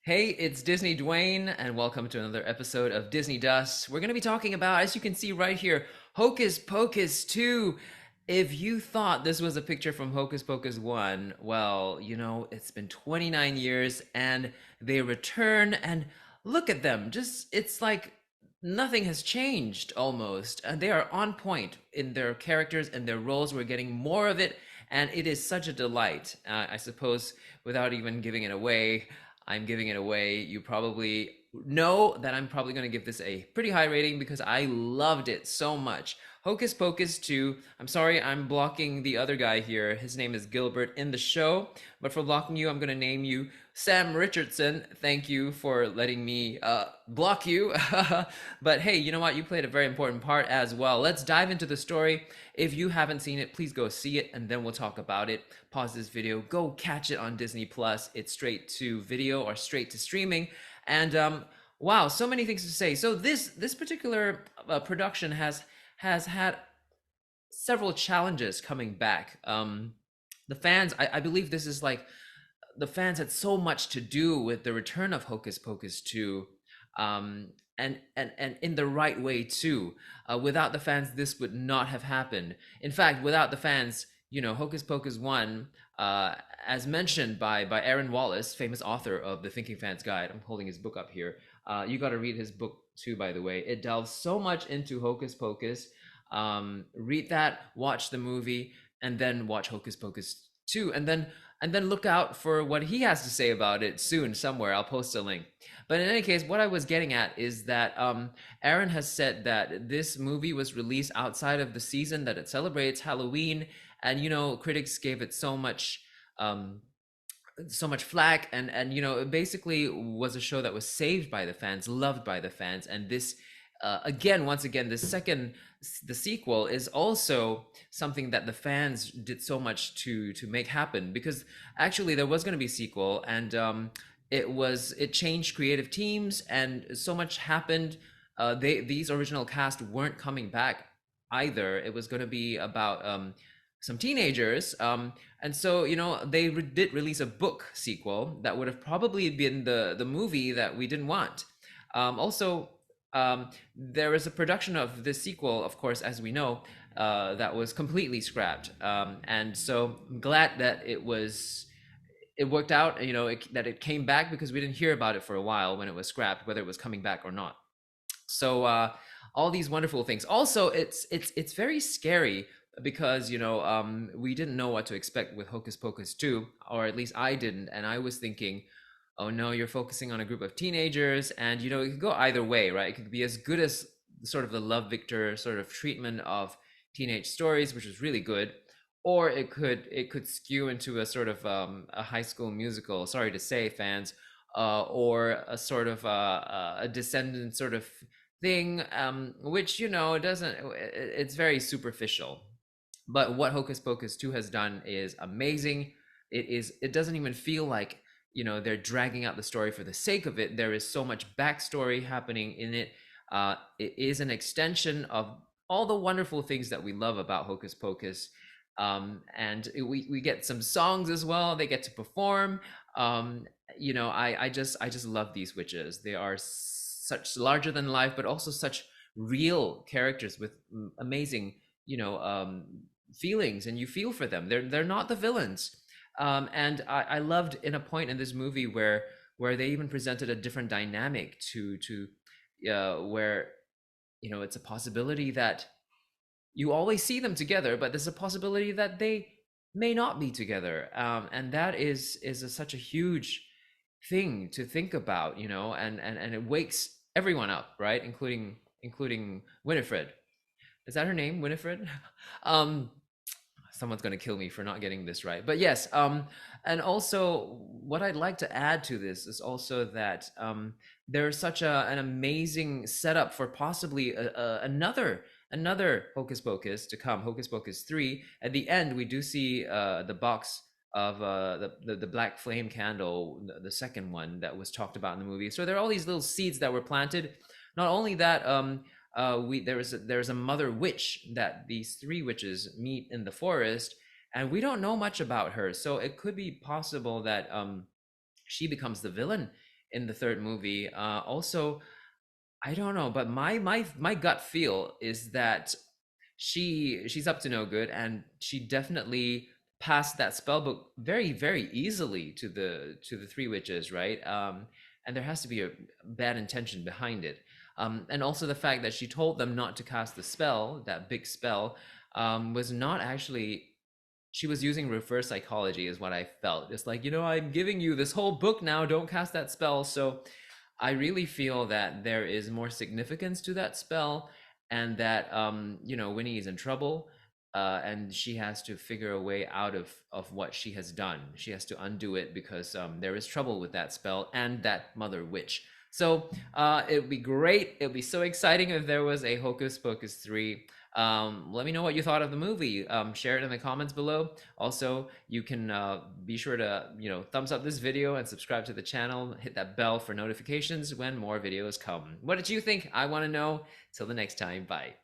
Hey, it's DisneyDwayne, and welcome to another episode of Disney Dust. We're going to be talking about, as you can see right here, Hocus Pocus 2. If you thought this was a picture from Hocus Pocus 1, well, it's been 29 years and they return, and look at them. Just, it's like nothing has changed almost. And they are on point in their characters and their roles. We're getting more of it, and it is such a delight. I suppose, without even giving it away, I'm giving it away. You probably know that I'm probably going to give this a pretty high rating because I loved it so much. Hocus Pocus 2. I'm sorry, I'm blocking the other guy here. His name is Gilbert in the show. But for blocking you, I'm going to name you Sam Richardson. Thank you for letting me block you. But hey, you know what? You played a very important part as well. Let's dive into the story. If you haven't seen it, please go see it and then we'll talk about it. Pause this video, go catch it on Disney Plus. It's straight to video or straight to streaming. And wow, so many things to say. So this particular production has had several challenges coming back. The fans, I believe this is like the fans had so much to do with the return of Hocus Pocus 2, and in the right way too. Without the fans, this would not have happened. In fact, without the fans, Hocus Pocus 1, as mentioned by Aaron Wallace, famous author of the Thinking Fans Guide. I'm holding his book up here. You got to read his book too, by the way. It delves so much into Hocus Pocus. Read that, watch the movie, and then watch Hocus Pocus 2, and then look out for what he has to say about it soon somewhere. I'll post a link. But in any case, what I was getting at is that Aaron has said that this movie was released outside of the season that it celebrates, Halloween, and critics gave it so much flack, and it basically was a show that was saved by the fans, loved by the fans. And this once again, the sequel is also something that the fans did so much to make happen, because actually there was going to be a sequel, and it changed creative teams and so much happened. These original cast weren't coming back either. It was going to be about some teenagers, and so they did release a book sequel that would have probably been the movie that we didn't want. Also, there is a production of this sequel, of course, as we know, that was completely scrapped, and so I'm glad that it worked out, that it came back, because we didn't hear about it for a while when it was scrapped, whether it was coming back or not. So all these wonderful things. Also, it's very scary because we didn't know what to expect with Hocus Pocus 2, or at least I didn't, and I was thinking, oh no, you're focusing on a group of teenagers, and it could go either way, right? It could be as good as sort of the Love Victor sort of treatment of teenage stories, which is really good, or it could skew into a sort of a High School Musical. Sorry to say, fans, or a sort of a Descendant sort of thing, which doesn't. It's very superficial. But what Hocus Pocus 2 has done is amazing. It doesn't even feel like they're dragging out the story for the sake of it. There is so much backstory happening in it. It is an extension of all the wonderful things that we love about Hocus Pocus. And we get some songs as well. They get to perform. I just love these witches. They are such larger than life, but also such real characters with amazing feelings, and you feel for them. They're not the villains. And I loved in a point in this movie where they even presented a different dynamic to where it's a possibility that you always see them together, but there's a possibility that they may not be together, and that is such a huge thing to think about, and it wakes everyone up, right, including Winifred. Is that her name, Winifred? um Someone's going to kill me for not getting this right, but yes. And also, what I'd like to add to this is also that there's such an amazing setup for possibly another Hocus Pocus to come, Hocus Pocus 3. At the end, we do see the box of the black flame candle, the second one that was talked about in the movie. So there are all these little seeds that were planted. Not only that, there's a mother witch that these three witches meet in the forest, and we don't know much about her. So it could be possible that she becomes the villain in the third movie. Also, I don't know, but my gut feel is that she's up to no good, and she definitely passed that spell book very easily to the three witches, right? And there has to be a bad intention behind it. And also the fact that she told them not to cast the spell, that big spell, was not actually, she was using reverse psychology is what I felt. It's like, I'm giving you this whole book now, don't cast that spell. So I really feel that there is more significance to that spell, and that Winnie is in trouble, and she has to figure a way out of what she has done. She has to undo it because there is trouble with that spell and that mother witch. So it would be great. It would be so exciting if there was a Hocus Pocus 3. Let me know what you thought of the movie. Share it in the comments below. Also, you can be sure to thumbs up this video and subscribe to the channel. Hit that bell for notifications when more videos come. What did you think? I want to know. Till the next time, bye.